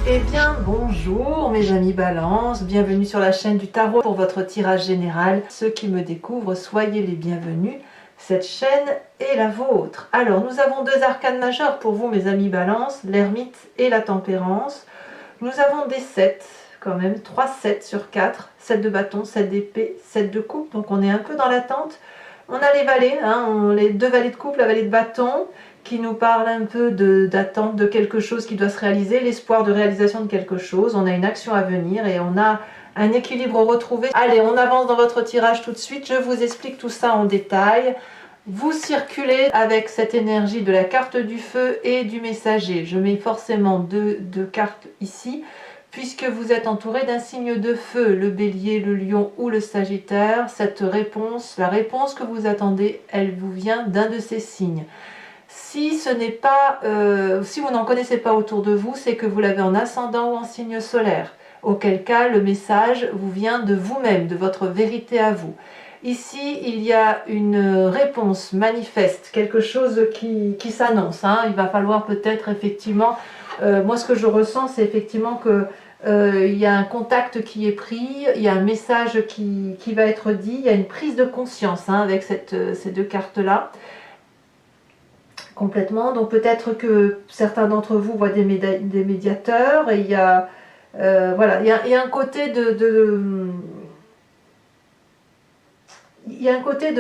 Eh bien bonjour mes amis Balance, bienvenue sur la chaîne du tarot pour votre tirage général. Ceux qui me découvrent, soyez les bienvenus, cette chaîne est la vôtre. Alors nous avons deux arcanes majeures pour vous mes amis Balance, l'ermite et la tempérance. Nous avons des 7 quand même, 3 7 sur 4, 7 de bâton, 7 d'épée, 7 de coupe, donc on est un peu dans l'attente. On a les valets, les deux valets de coupe, la valée de bâton, qui nous parle un peu d'attente de quelque chose qui doit se réaliser, l'espoir de réalisation de quelque chose. On a une action à venir et on a un équilibre retrouvé. Allez, on avance dans votre tirage tout de suite. Je vous explique tout ça en détail. Vous circulez avec cette énergie de la carte du feu et du messager. Je mets forcément deux cartes ici, puisque vous êtes entouré d'un signe de feu, le bélier, le lion ou le sagittaire. Cette réponse, la réponse que vous attendez, elle vous vient d'un de ces signes. Si ce n'est pas, si vous n'en connaissez pas autour de vous, c'est que vous l'avez en ascendant ou en signe solaire. Auquel cas, le message vous vient de vous-même, de votre vérité à vous. Ici, il y a une réponse manifeste, quelque chose qui s'annonce. Il va falloir peut-être effectivement, moi ce que je ressens, c'est effectivement que il y a un contact qui est pris, il y a un message qui va être dit, il y a une prise de conscience avec ces deux cartes-là. Complètement, donc peut-être que certains d'entre vous voient des médiateurs et il y a voilà, il y a un côté il y a un côté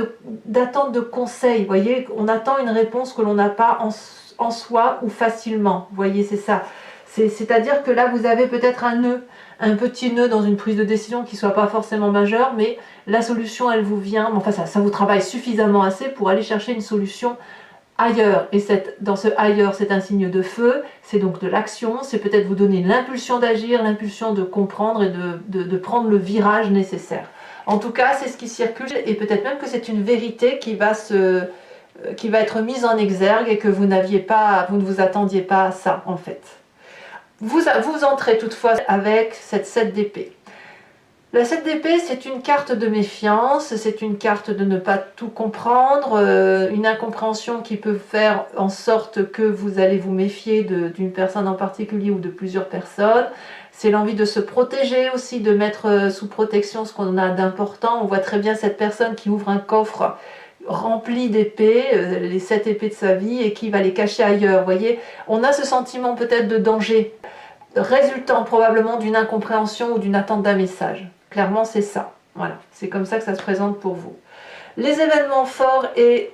d'attente de conseils, vous voyez, on attend une réponse que l'on n'a pas en soi ou facilement, vous voyez, c'est ça. C'est-à-dire que là, vous avez peut-être un nœud, un petit nœud dans une prise de décision qui ne soit pas forcément majeure, mais la solution, elle vous vient, enfin ça vous travaille suffisamment assez pour aller chercher une solution ailleurs, et dans ce ailleurs, c'est un signe de feu, c'est donc de l'action, c'est peut-être vous donner l'impulsion d'agir, l'impulsion de comprendre et de prendre le virage nécessaire. En tout cas, c'est ce qui circule, et peut-être même que c'est une vérité qui va être mise en exergue et que vous ne vous attendiez pas à ça, en fait. Vous entrez toutefois avec cette 7 d'épée. La 7 d'épée, c'est une carte de méfiance, c'est une carte de ne pas tout comprendre, une incompréhension qui peut faire en sorte que vous allez vous méfier d'une personne en particulier ou de plusieurs personnes. C'est l'envie de se protéger aussi, de mettre sous protection ce qu'on a d'important. On voit très bien cette personne qui ouvre un coffre rempli d'épées, les 7 épées de sa vie, et qui va les cacher ailleurs. Vous voyez, on a ce sentiment peut-être de danger, résultant probablement d'une incompréhension ou d'une attente d'un message. Clairement, c'est ça. Voilà, c'est comme ça que ça se présente pour vous. Les événements forts et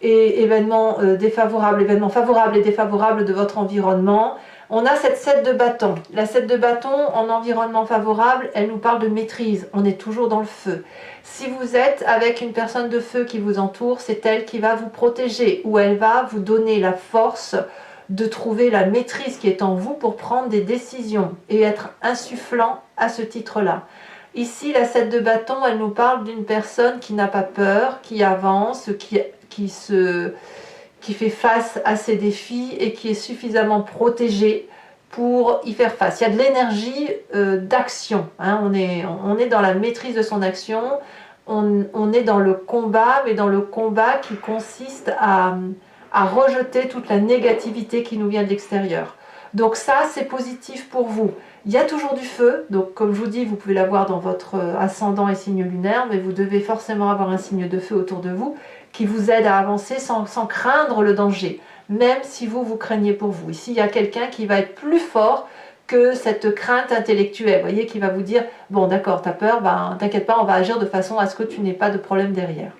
événements défavorables, événements favorables et défavorables de votre environnement. On a cette 7 de bâton. La 7 de bâton, en environnement favorable, elle nous parle de maîtrise. On est toujours dans le feu. Si vous êtes avec une personne de feu qui vous entoure, c'est elle qui va vous protéger, ou elle va vous donner la force de trouver la maîtrise qui est en vous pour prendre des décisions et être insufflant à ce titre-là. Ici, la 7 de bâton, elle nous parle d'une personne qui n'a pas peur, qui avance, qui fait face à ses défis et qui est suffisamment protégée pour y faire face. Il y a de l'énergie d'action. On est dans la maîtrise de son action, on est dans le combat, mais dans le combat qui consiste à rejeter toute la négativité qui nous vient de l'extérieur. Donc ça, c'est positif pour vous. Il y a toujours du feu, donc comme je vous dis, vous pouvez l'avoir dans votre ascendant et signe lunaire, mais vous devez forcément avoir un signe de feu autour de vous qui vous aide à avancer sans craindre le danger, même si vous craignez pour vous. Ici, il y a quelqu'un qui va être plus fort que cette crainte intellectuelle, vous voyez, qui va vous dire, bon d'accord, t'as peur, t'inquiète pas, on va agir de façon à ce que tu n'aies pas de problème derrière.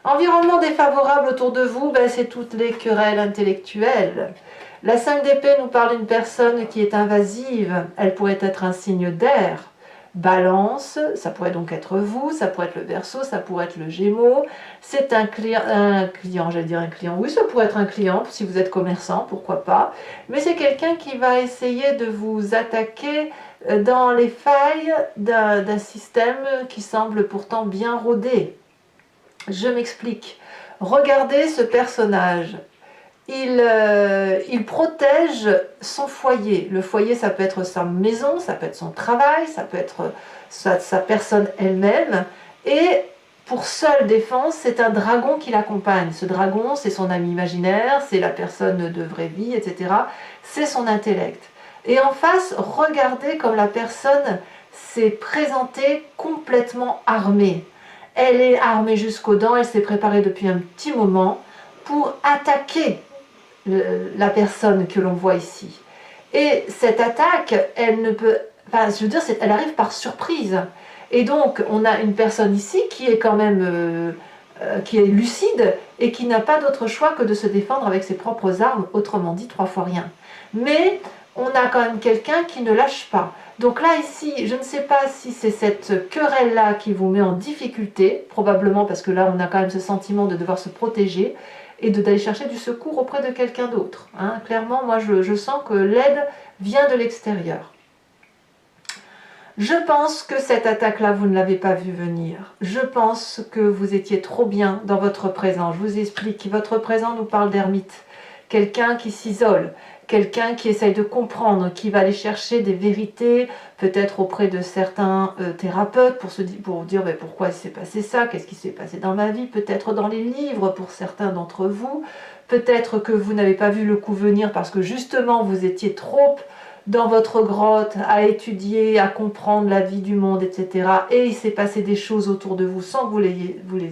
Environnement défavorable autour de vous, c'est toutes les querelles intellectuelles. La 5 d'épée nous parle d'une personne qui est invasive, elle pourrait être un signe d'air. Balance, ça pourrait donc être vous, ça pourrait être le Verseau, ça pourrait être le Gémeaux. C'est un client, oui, ça pourrait être un client si vous êtes commerçant, pourquoi pas. Mais c'est quelqu'un qui va essayer de vous attaquer dans les failles d'un système qui semble pourtant bien rodé. Je m'explique. Regardez ce personnage. Il protège son foyer. Le foyer, ça peut être sa maison, ça peut être son travail, ça peut être sa personne elle-même. Et pour seule défense, c'est un dragon qui l'accompagne. Ce dragon, c'est son ami imaginaire, c'est la personne de vraie vie, etc. C'est son intellect. Et en face, regardez comme la personne s'est présentée complètement armée. Elle est armée jusqu'aux dents, elle s'est préparée depuis un petit moment pour attaquer la personne que l'on voit ici. Et cette attaque, elle ne peut, enfin, je veux dire, elle arrive par surprise. Et donc, on a une personne ici qui est quand même, qui est lucide et qui n'a pas d'autre choix que de se défendre avec ses propres armes, autrement dit, 3 fois rien. Mais on a quand même quelqu'un qui ne lâche pas. Donc là, ici, je ne sais pas si c'est cette querelle-là qui vous met en difficulté, probablement parce que là, on a quand même ce sentiment de devoir se protéger et d'aller chercher du secours auprès de quelqu'un d'autre. Hein. Clairement, moi, je sens que l'aide vient de l'extérieur. Je pense que cette attaque-là, vous ne l'avez pas vue venir. Je pense que vous étiez trop bien dans votre présent. Je vous explique, votre présent nous parle d'ermite. Quelqu'un qui s'isole, quelqu'un qui essaye de comprendre, qui va aller chercher des vérités, peut-être auprès de certains thérapeutes, pour dire mais pourquoi il s'est passé ça, qu'est-ce qui s'est passé dans ma vie, peut-être dans les livres pour certains d'entre vous, peut-être que vous n'avez pas vu le coup venir parce que justement vous étiez trop dans votre grotte à étudier, à comprendre la vie du monde, etc. Et il s'est passé des choses autour de vous sans que vous les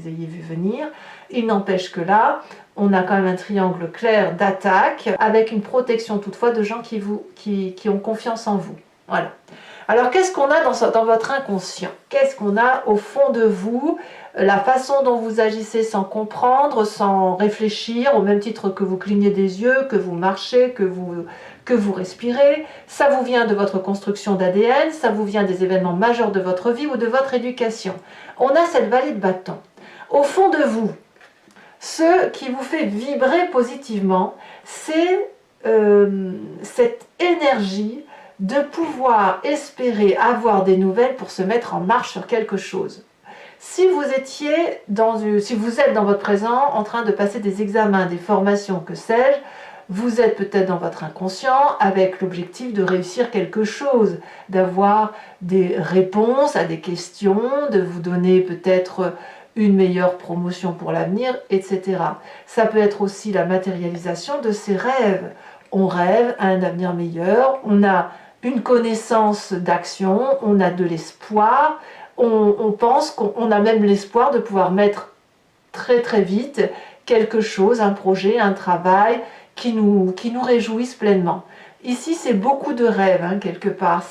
ayez vues venir. Il n'empêche que là, on a quand même un triangle clair d'attaque avec une protection toutefois de gens qui ont confiance en vous. Voilà. Alors qu'est-ce qu'on a dans votre inconscient? Qu'est-ce qu'on a au fond de vous? La façon dont vous agissez sans comprendre, sans réfléchir, au même titre que vous clignez des yeux, que vous marchez, que vous respirez, ça vous vient de votre construction d'ADN, ça vous vient des événements majeurs de votre vie ou de votre éducation. On a cette vallée de bâton. Au fond de vous, ce qui vous fait vibrer positivement, c'est cette énergie de pouvoir espérer avoir des nouvelles pour se mettre en marche sur quelque chose. Si vous êtes dans votre présent en train de passer des examens, des formations, que sais-je, vous êtes peut-être dans votre inconscient avec l'objectif de réussir quelque chose, d'avoir des réponses à des questions, de vous donner peut-être une meilleure promotion pour l'avenir, etc. Ça peut être aussi la matérialisation de ses rêves. On rêve à un avenir meilleur, on a une connaissance d'action, on a de l'espoir, on pense qu'on a même l'espoir de pouvoir mettre très très vite quelque chose, un projet, un travail qui nous réjouisse pleinement. Ici, c'est beaucoup de rêves, hein, quelque part.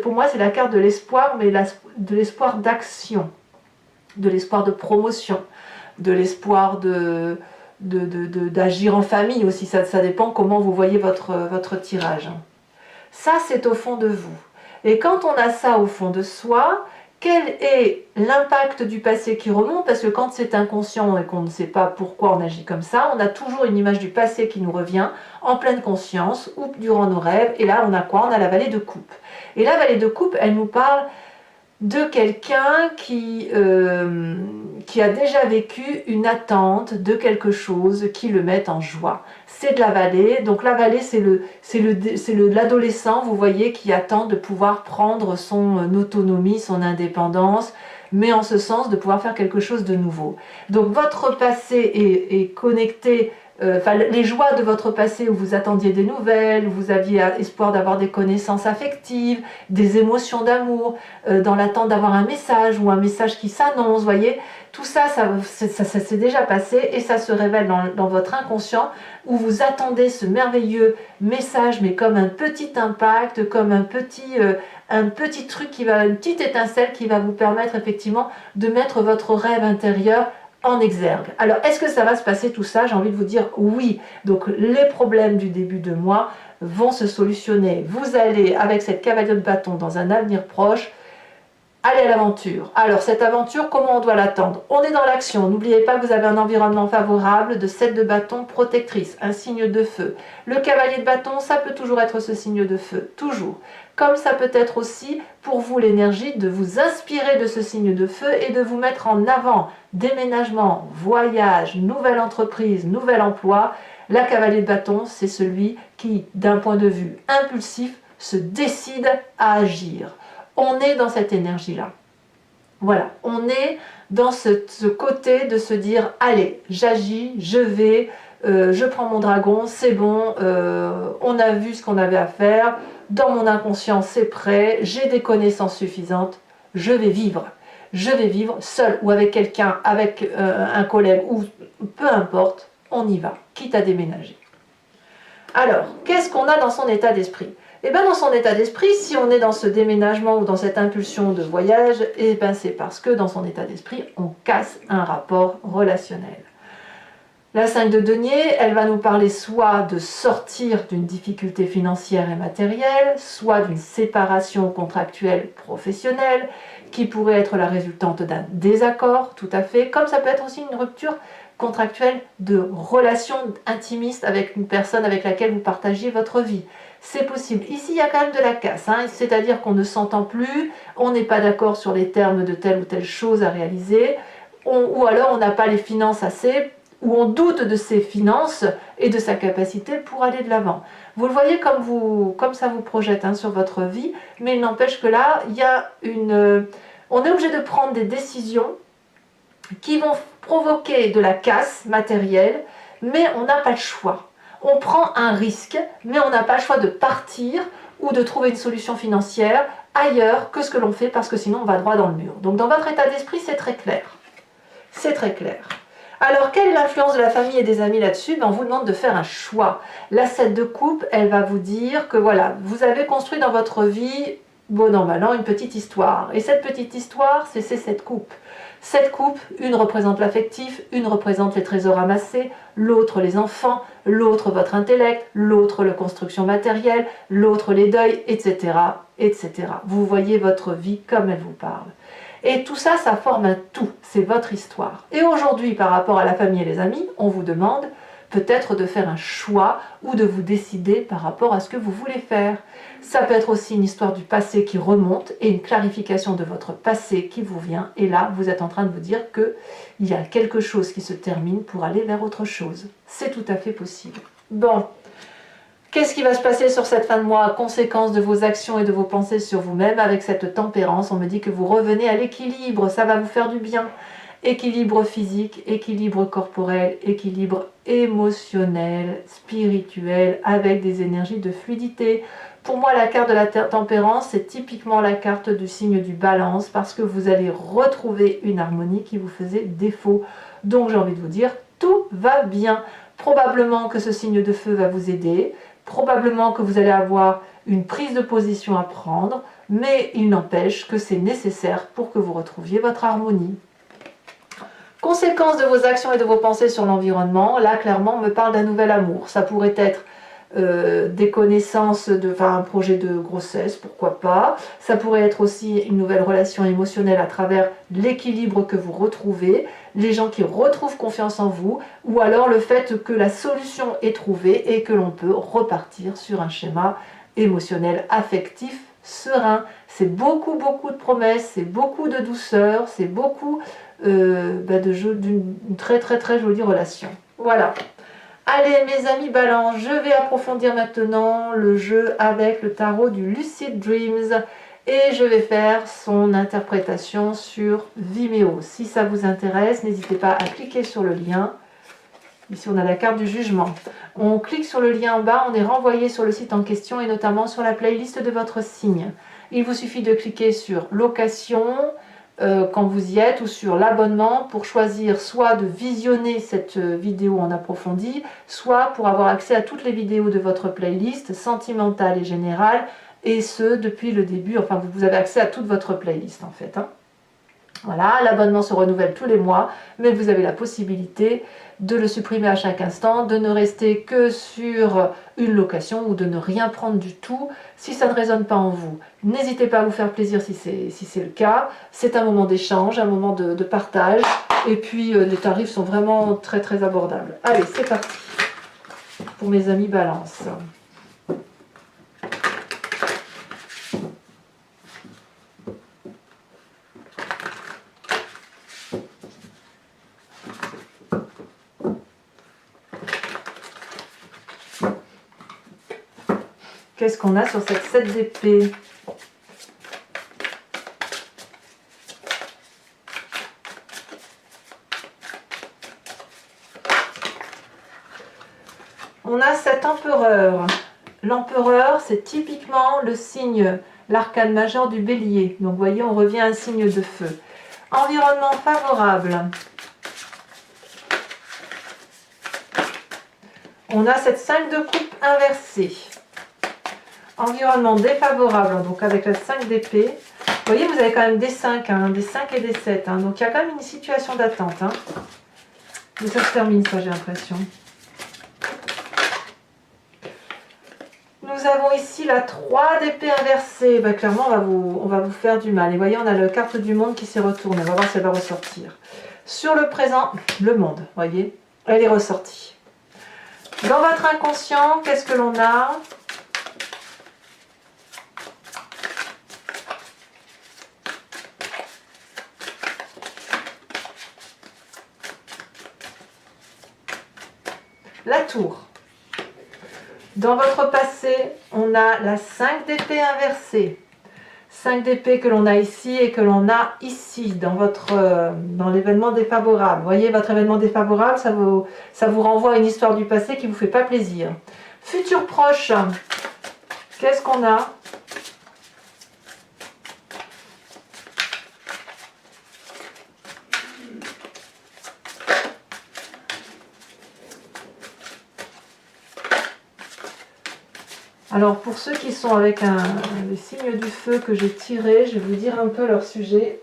Pour moi, c'est la carte de l'espoir, mais de l'espoir d'action, de l'espoir de promotion, de l'espoir d'agir en famille aussi. Ça dépend comment vous voyez votre tirage. Ça, c'est au fond de vous. Et quand on a ça au fond de soi, quel est l'impact du passé qui remonte? Parce que quand c'est inconscient et qu'on ne sait pas pourquoi on agit comme ça, on a toujours une image du passé qui nous revient en pleine conscience ou durant nos rêves. Et là, on a quoi? On a la vallée de coupe. Et la vallée de coupe, elle nous parle de quelqu'un qui a déjà vécu une attente de quelque chose qui le met en joie. C'est de la vallée, donc la vallée c'est l'adolescent, vous voyez, qui attend de pouvoir prendre son autonomie, son indépendance, mais en ce sens de pouvoir faire quelque chose de nouveau. Donc votre passé est connecté, les joies de votre passé où vous attendiez des nouvelles, où vous aviez espoir d'avoir des connaissances affectives, des émotions d'amour, dans l'attente d'avoir un message ou un message qui s'annonce, voyez, tout ça, ça s'est déjà passé et ça se révèle dans votre inconscient où vous attendez ce merveilleux message, mais comme un petit impact, comme un petit truc une petite étincelle qui va vous permettre effectivement de mettre votre rêve intérieur en exergue. Alors, est-ce que ça va se passer tout ça? J'ai envie de vous dire oui. Donc, les problèmes du début de mois vont se solutionner. Vous allez, avec cette cavalier de bâton dans un avenir proche, aller à l'aventure. Alors, cette aventure, comment on doit l'attendre? On est dans l'action. N'oubliez pas que vous avez un environnement favorable de 7 de bâton protectrice, un signe de feu. Le cavalier de bâton, ça peut toujours être ce signe de feu, toujours. Comme ça peut être aussi pour vous l'énergie de vous inspirer de ce signe de feu et de vous mettre en avant. Déménagement, voyage, nouvelle entreprise, nouvel emploi. La cavalier de bâton, c'est celui qui, d'un point de vue impulsif, se décide à agir. On est dans cette énergie-là. Voilà, on est dans ce côté de se dire, allez, j'agis, je vais, je prends mon dragon, c'est bon, on a vu ce qu'on avait à faire, dans mon inconscient c'est prêt, j'ai des connaissances suffisantes, je vais vivre. Je vais vivre seul ou avec quelqu'un, avec un collègue ou peu importe, on y va, quitte à déménager. Alors, qu'est-ce qu'on a dans son état d'esprit? Eh bien, dans son état d'esprit, si on est dans ce déménagement ou dans cette impulsion de voyage, eh bien, c'est parce que dans son état d'esprit, on casse un rapport relationnel. La 5 de denier, elle va nous parler soit de sortir d'une difficulté financière et matérielle, soit d'une séparation contractuelle professionnelle, qui pourrait être la résultante d'un désaccord, tout à fait, comme ça peut être aussi une rupture contractuelle de relation intimiste avec une personne avec laquelle vous partagiez votre vie. C'est possible. Ici, il y a quand même de la casse, hein, c'est-à-dire qu'on ne s'entend plus, on n'est pas d'accord sur les termes de telle ou telle chose à réaliser, ou alors on n'a pas les finances assez, ou on doute de ses finances et de sa capacité pour aller de l'avant. Vous le voyez comme ça vous projette hein, sur votre vie, mais il n'empêche que là, il y a on est obligé de prendre des décisions qui vont provoquer de la casse matérielle, mais on n'a pas le choix. On prend un risque, mais on n'a pas le choix de partir ou de trouver une solution financière ailleurs que ce que l'on fait, parce que sinon on va droit dans le mur. Donc dans votre état d'esprit, c'est très clair. C'est très clair. Alors, quelle est l'influence de la famille et des amis là-dessus? On vous demande de faire un choix. La 7 de coupe, elle va vous dire que voilà, vous avez construit dans votre vie, bon an, mal an, une petite histoire. Et cette petite histoire, c'est ces 7 coupes. 7 coupes, une représente l'affectif, une représente les trésors amassés, l'autre les enfants, l'autre votre intellect, l'autre la construction matérielle, l'autre les deuils, etc., etc. Vous voyez votre vie comme elle vous parle. Et tout ça, ça forme un tout, c'est votre histoire. Et aujourd'hui, par rapport à la famille et les amis, on vous demande peut-être de faire un choix ou de vous décider par rapport à ce que vous voulez faire. Ça peut être aussi une histoire du passé qui remonte et une clarification de votre passé qui vous vient. Et là, vous êtes en train de vous dire qu'il y a quelque chose qui se termine pour aller vers autre chose. C'est tout à fait possible. Bon. Qu'est-ce qui va se passer sur cette fin de mois? Conséquence de vos actions et de vos pensées sur vous-même avec cette tempérance. On me dit que vous revenez à l'équilibre, ça va vous faire du bien. Équilibre physique, équilibre corporel, équilibre émotionnel, spirituel, avec des énergies de fluidité. Pour moi, la carte de la tempérance, c'est typiquement la carte du signe du balance, parce que vous allez retrouver une harmonie qui vous faisait défaut. Donc j'ai envie de vous dire, tout va bien. Probablement que ce signe de feu va vous aider. Probablement que vous allez avoir une prise de position à prendre, mais il n'empêche que c'est nécessaire pour que vous retrouviez votre harmonie. Conséquence de vos actions et de vos pensées sur l'environnement, là clairement on me parle d'un nouvel amour. Ça pourrait être des connaissances, un projet de grossesse, pourquoi pas. Ça pourrait être aussi une nouvelle relation émotionnelle à travers l'équilibre que vous retrouvez, les gens qui retrouvent confiance en vous, ou alors le fait que la solution est trouvée et que l'on peut repartir sur un schéma émotionnel, affectif, serein. C'est beaucoup de promesses, c'est beaucoup de douceur, c'est beaucoup d'une très jolie relation. Voilà. Allez mes amis Balance, je vais approfondir maintenant le jeu avec le tarot du Lucid Dreams et je vais faire son interprétation sur Vimeo. Si ça vous intéresse, n'hésitez pas à cliquer sur le lien. Ici on a la carte du jugement. On clique sur le lien en bas, on est renvoyé sur le site en question et notamment sur la playlist de votre signe. Il vous suffit de cliquer sur location, quand vous y êtes, ou sur l'abonnement pour choisir soit de visionner cette vidéo en approfondi, soit pour avoir accès à toutes les vidéos de votre playlist sentimentale et générale, et ce depuis le début. Enfin vous avez accès à toute votre playlist en fait, hein. Voilà, l'abonnement se renouvelle tous les mois, mais vous avez la possibilité de le supprimer à chaque instant, de ne rester que sur une location ou de ne rien prendre du tout si ça ne résonne pas en vous. N'hésitez pas à vous faire plaisir si c'est le cas. C'est un moment d'échange, un moment de partage, et puis les tarifs sont vraiment très abordables. Allez, c'est parti pour mes amis Balance. Qu'est-ce qu'on a sur cette 7 d'épée? cet empereur. L'empereur, c'est typiquement le signe, l'arcane majeur du bélier. Donc, vous voyez, on revient à un signe de feu. Environnement favorable. On a cette 5 de coupe inversée. Environnement défavorable, donc avec la 5 d'épée. Vous voyez, vous avez quand même des 5, hein, des 5 et des 7. Hein, donc, il y a quand même une situation d'attente. Hein. Mais ça se termine, ça, j'ai l'impression. Nous avons ici la 3 d'épée inversée. Ben, clairement, on va vous faire du mal. Et vous voyez, on a la carte du monde qui s'est retournée. On va voir si elle va ressortir. Sur le présent, le monde, vous voyez, elle est ressortie. Dans votre inconscient, qu'est-ce que l'on a ? La tour. Dans votre passé, on a la 5 d'épée inversée. 5 d'épée que l'on a ici et que l'on a ici, dans l'événement défavorable. Vous voyez, votre événement défavorable, ça vous renvoie à une histoire du passé qui ne vous fait pas plaisir. Futur proche, qu'est-ce qu'on a ? Alors pour ceux qui sont avec les signes du feu que j'ai tirés, je vais vous dire un peu leur sujet.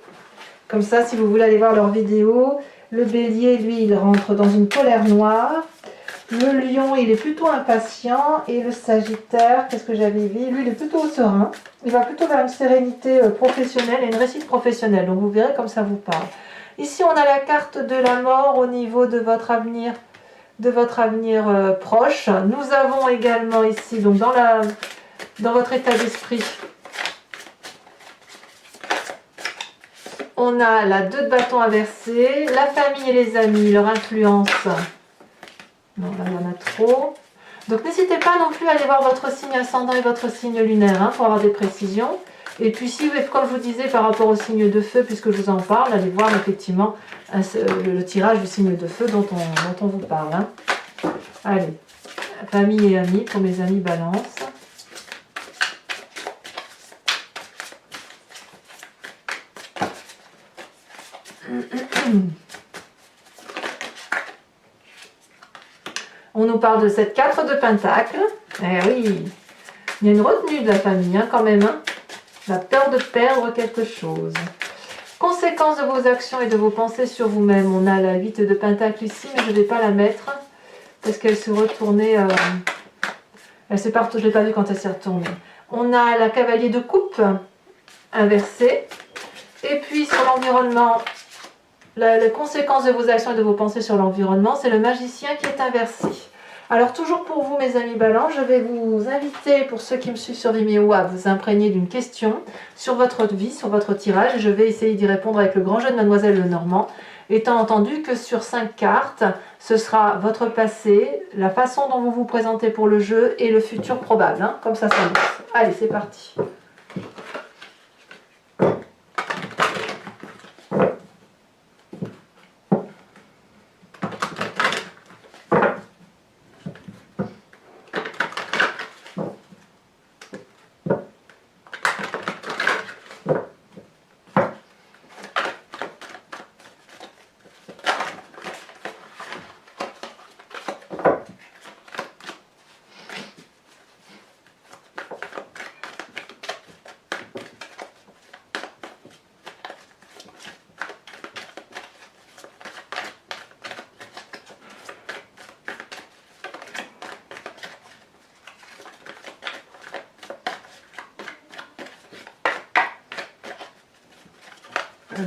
Comme ça, si vous voulez aller voir leur vidéo, le bélier, lui, il rentre dans une colère noire. Le lion, il est plutôt impatient. Et le sagittaire, qu'est-ce que j'avais vu ? Lui, il est plutôt serein. Il va plutôt vers une sérénité professionnelle et une réussite professionnelle. Donc vous verrez comme ça vous parle. Ici, on a la carte de la mort au niveau de votre avenir. Proche. Nous avons également ici, donc dans votre état d'esprit, on a la 2 de bâton inversée, la famille et les amis, leur influence. Non, là, il y en a trop. Donc n'hésitez pas non plus à aller voir votre signe ascendant et votre signe lunaire pour avoir des précisions. Et puis si, comme je vous disais, par rapport au signe de feu, puisque je vous en parle, allez voir effectivement le tirage du signe de feu dont on vous parle. Hein. Allez, famille et amis, pour mes amis balance. On nous parle de cette 4 de pentacle. Eh oui, il y a une retenue de la famille quand même. Hein. La peur de perdre quelque chose. Conséquences de vos actions et de vos pensées sur vous-même. On a la 8 de pentacle ici, mais je ne vais pas la mettre. Parce qu'elle s'est retournée. Elle s'est partout, je ne l'ai pas vu quand elle s'est retournée. On a la cavalier de coupe inversée. Et puis sur l'environnement, la conséquence de vos actions et de vos pensées sur l'environnement, c'est le magicien qui est inversé. Alors toujours pour vous mes amis balance, je vais vous inviter, pour ceux qui me suivent sur Vimeo, à vous imprégner d'une question sur votre vie, sur votre tirage. Et je vais essayer d'y répondre avec le grand jeu de Mademoiselle Lenormand, étant entendu que sur 5 cartes, ce sera votre passé, la façon dont vous vous présentez pour le jeu et le futur probable. Hein, comme ça s'annonce. Allez, c'est parti.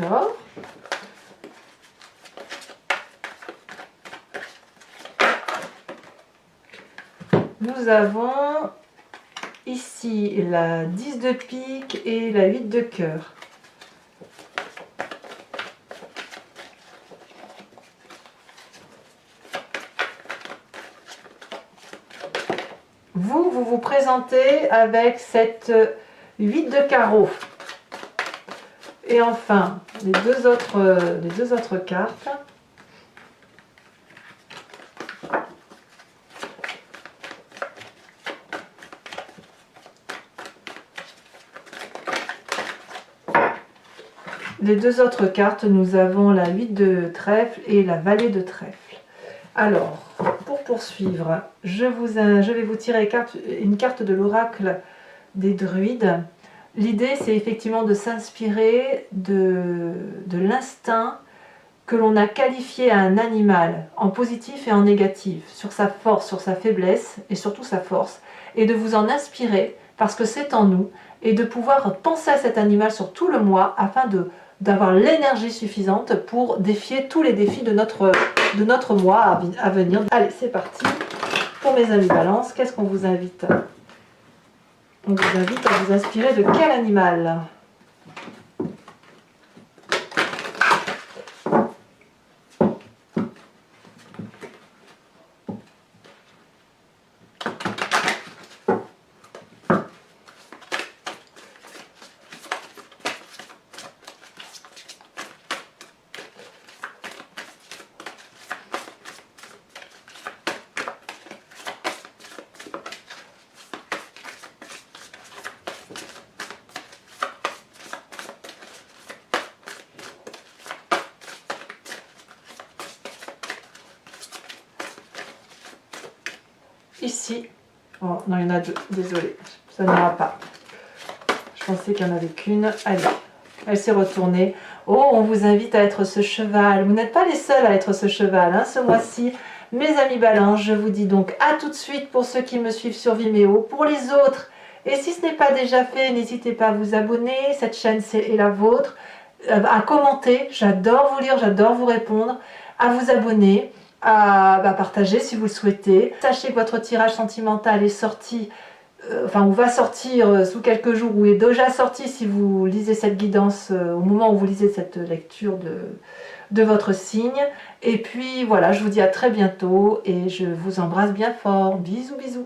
Alors, nous avons ici la 10 de pique et la 8 de cœur. Vous vous présentez avec cette 8 de carreau. Et enfin, les deux autres cartes. les deux autres cartes, nous avons la 8 de trèfle et la vallée de trèfle. Alors, pour poursuivre, je vais vous tirer une carte de l'oracle des druides. L'idée, c'est effectivement de s'inspirer de l'instinct que l'on a qualifié à un animal, en positif et en négatif, sur sa force, sur sa faiblesse et surtout sa force, et de vous en inspirer parce que c'est en nous, et de pouvoir penser à cet animal sur tout le mois afin d'avoir l'énergie suffisante pour défier tous les défis de notre mois à venir. Allez, c'est parti pour mes amis Balance. Qu'est-ce qu'on vous invite? On vous invite à vous inspirer de quel animal? Ici, oh non, il y en a deux, désolé, ça n'ira pas. Je pensais qu'il n'y en avait qu'une. Allez, elle s'est retournée. Oh, on vous invite à être ce cheval. Vous n'êtes pas les seuls à être ce cheval, hein, ce mois-ci. Mes amis Balance, je vous dis donc à tout de suite pour ceux qui me suivent sur Vimeo. Pour les autres, et si ce n'est pas déjà fait, n'hésitez pas à vous abonner. Cette chaîne est la vôtre. À commenter, j'adore vous lire, j'adore vous répondre. À vous abonner. À partager si vous le souhaitez. Sachez que votre tirage sentimental est sorti, ou va sortir sous quelques jours, ou est déjà sorti si vous lisez cette guidance au moment où vous lisez cette lecture de votre signe. Et puis voilà, je vous dis à très bientôt et je vous embrasse bien fort. Bisous, bisous.